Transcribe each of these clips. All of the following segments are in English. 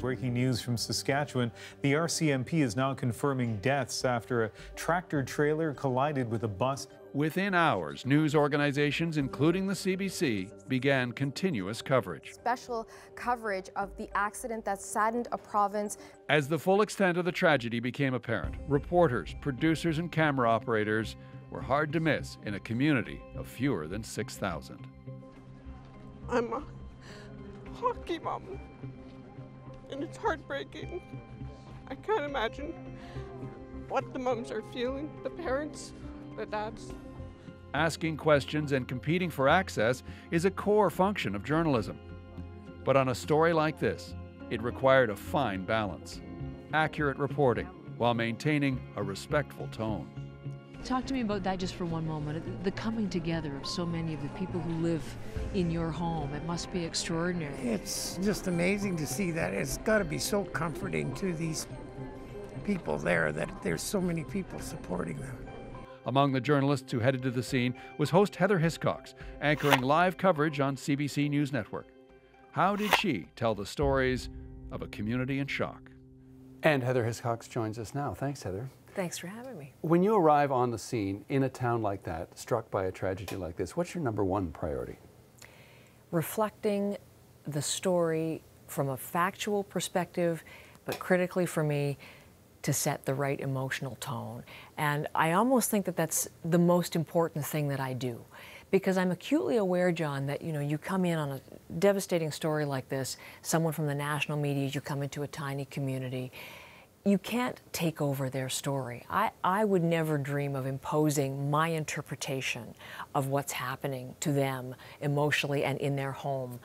Breaking news from Saskatchewan. The RCMP is now confirming deaths after a tractor trailer collided with a bus. Within hours, news organizations, including the CBC, began continuous coverage. Special coverage of the accident that saddened a province. As the full extent of the tragedy became apparent, reporters, producers, and camera operators were hard to miss in a community of fewer than 6,000. I'm a hockey mom, and it's heartbreaking. I can't imagine what the moms are feeling, the parents, the dads. Asking questions and competing for access is a core function of journalism. But on a story like this, it required a fine balance, accurate reporting, while maintaining a respectful tone. Talk to me about that just for one moment, the coming together of so many of the people who live in your home. It must be extraordinary. It's just amazing to see that. It's got to be so comforting to these people there that there's so many people supporting them. Among the journalists who headed to the scene was host Heather Hiscox, anchoring live coverage on CBC News Network. How did she tell the stories of a community in shock? And Heather Hiscox joins us now. Thanks, Heather. Thanks for having me. When you arrive on the scene in a town like that, struck by a tragedy like this, what's your #1 priority? Reflecting the story from a factual perspective, but critically for me, to set the right emotional tone. And I almost think that that's the most important thing that I do. Because I'm acutely aware, John, that you come in on a devastating story like this, someone from the national media, you come into a tiny community, you can't take over their story. I would never dream of imposing my interpretation of what's happening to them emotionally and in their home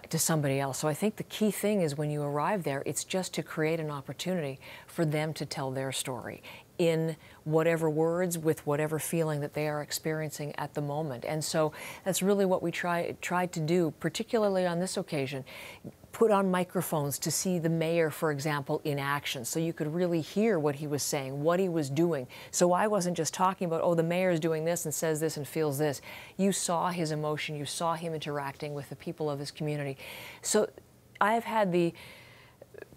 to somebody else. So I think the key thing is when you arrive there, it's just to create an opportunity for them to tell their story in whatever words, with whatever feeling that they are experiencing at the moment. And so that's really what we tried to do, particularly on this occasion. Put on microphones to see the mayor, for example, in action, so you could really hear what he was saying, what he was doing. So I wasn't just talking about, oh, the mayor's doing this and says this and feels this. You saw his emotion, you saw him interacting with the people of his community. So I've had the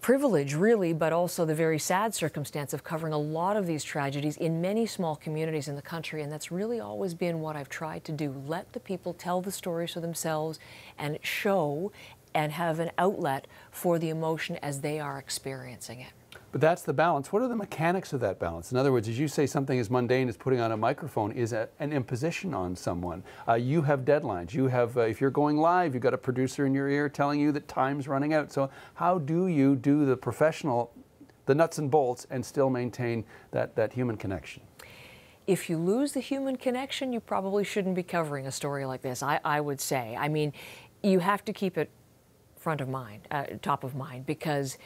privilege, really, but also the very sad circumstance of covering a lot of these tragedies in many small communities in the country, and that's really always been what I've tried to do. Let the people tell the stories for themselves and show and have an outlet for the emotion as they are experiencing it. But that's the balance. What are the mechanics of that balance? In other words, as you say, something as mundane as putting on a microphone is an imposition on someone. You have deadlines. You have, if you're going live, you've got a producer in your ear telling you that time's running out. So how do you do the professional, the nuts and bolts, and still maintain that human connection? If you lose the human connection, you probably shouldn't be covering a story like this, I would say. I mean, you have to keep it front of mind, top of mind, because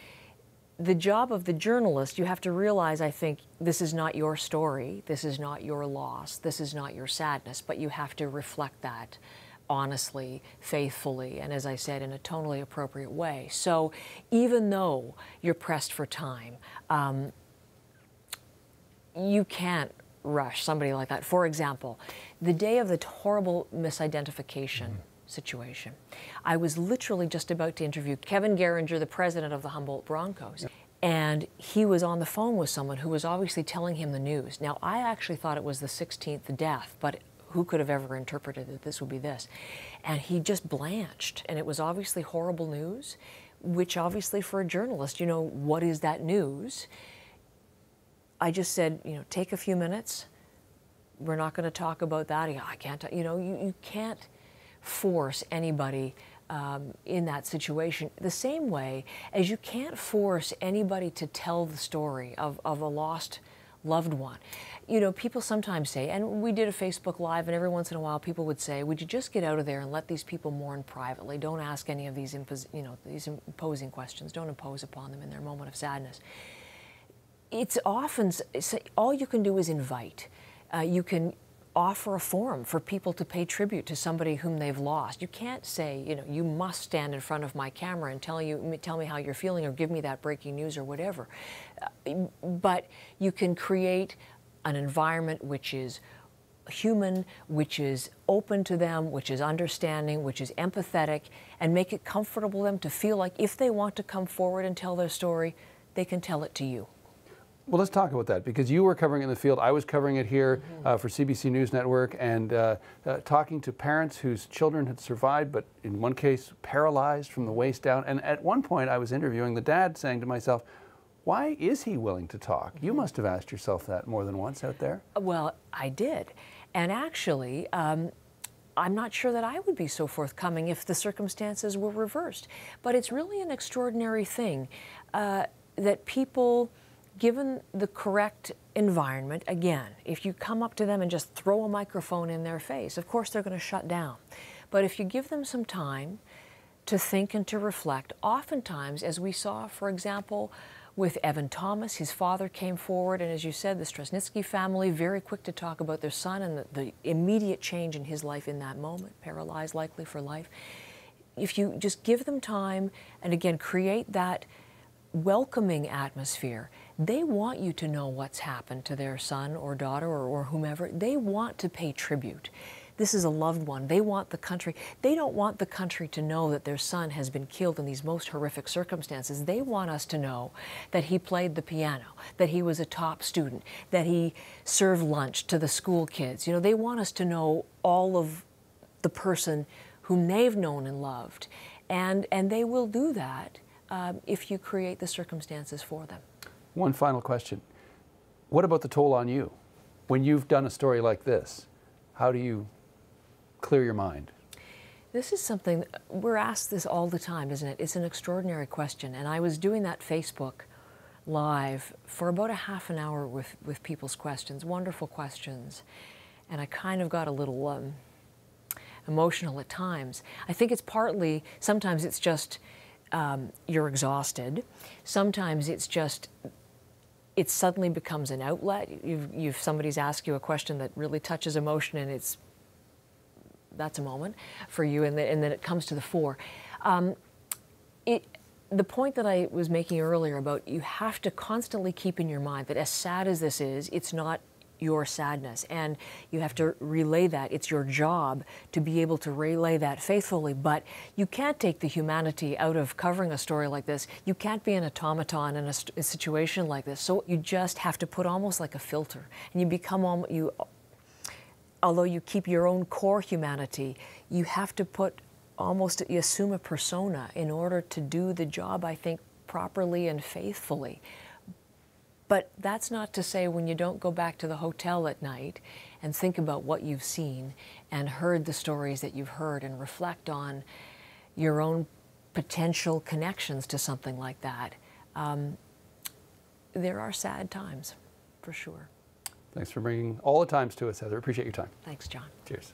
the job of the journalist, you have to realize, I think, this is not your story, this is not your loss, this is not your sadness, but you have to reflect that honestly, faithfully, and as I said, in a tonally appropriate way. So even though you're pressed for time, you can't rush somebody like that. For example, the day of the horrible misidentification situation, I was literally just about to interview Kevin Geringer, the president of the Humboldt Broncos, and he was on the phone with someone who was obviously telling him the news. Now, I actually thought it was the 16th death, but who could have ever interpreted that this would be this? And he just blanched, and it was obviously horrible news, which obviously for a journalist, what is that news? I just said, take a few minutes. We're not going to talk about that. I can't, you can't force anybody in that situation, the same way as you can't force anybody to tell the story of a lost loved one. People sometimes say, and we did a Facebook Live, and every once in a while people would say, would you just get out of there and let these people mourn privately? Don't ask any of these imposing questions. Don't impose upon them in their moment of sadness. It's often, all you can do is invite. You can offer a forum for people to pay tribute to somebody whom they've lost. You can't say, you must stand in front of my camera and tell me how you're feeling or give me that breaking news or whatever. But you can create an environment which is human, which is open to them, which is understanding, which is empathetic, and make it comfortable for them to feel like if they want to come forward and tell their story, they can tell it to you. Well, let's talk about that, because you were covering it in the field. I was covering it here for CBC News Network, and talking to parents whose children had survived, but in one case paralyzed from the waist down. And at one point I was interviewing the dad, saying to myself, why is he willing to talk? You must have asked yourself that more than once out there. Well, I did. And actually, I'm not sure that I would be so forthcoming if the circumstances were reversed. But it's really an extraordinary thing that people, given the correct environment, again, if you come up to them and just throw a microphone in their face, of course they're going to shut down. But if you give them some time to think and to reflect, oftentimes, as we saw, for example, with Evan Thomas, his father came forward, and as you said, the Strasnitsky family, very quick to talk about their son and the immediate change in his life in that moment, paralyzed likely for life. If you just give them time and again create that welcoming atmosphere, they want you to know what's happened to their son or daughter or whomever. They want to pay tribute. This is a loved one. They want the country. They don't want the country to know that their son has been killed in these most horrific circumstances. They want us to know that he played the piano, that he was a top student, that he served lunch to the school kids. You know, they want us to know all of the person whom they've known and loved. And they will do that if you create the circumstances for them. One final question. What about the toll on you? When you've done a story like this, how do you clear your mind? This is something, we're asked this all the time, isn't it? It's an extraordinary question. And I was doing that Facebook Live for about a half an hour with people's questions, wonderful questions. And I kind of got a little emotional at times. I think it's partly, sometimes it's just you're exhausted. Sometimes it's just, it suddenly becomes an outlet. Somebody's asked you a question that really touches emotion, and that's a moment for you, and then it comes to the fore. The point that I was making earlier about you have to constantly keep in your mind that as sad as this is, it's not your sadness, and you have to relay that. It's your job to be able to relay that faithfully, but you can't take the humanity out of covering a story like this. You can't be an automaton in a situation like this, so you just have to put almost like a filter, and you become although you keep your own core humanity, you have to you assume a persona in order to do the job, I think, properly and faithfully. But that's not to say when you don't go back to the hotel at night and think about what you've seen and heard the stories that you've heard and reflect on your own potential connections to something like that. There are sad times, for sure. Thanks for bringing all the times to us, Heather. Appreciate your time. Thanks, John. Cheers.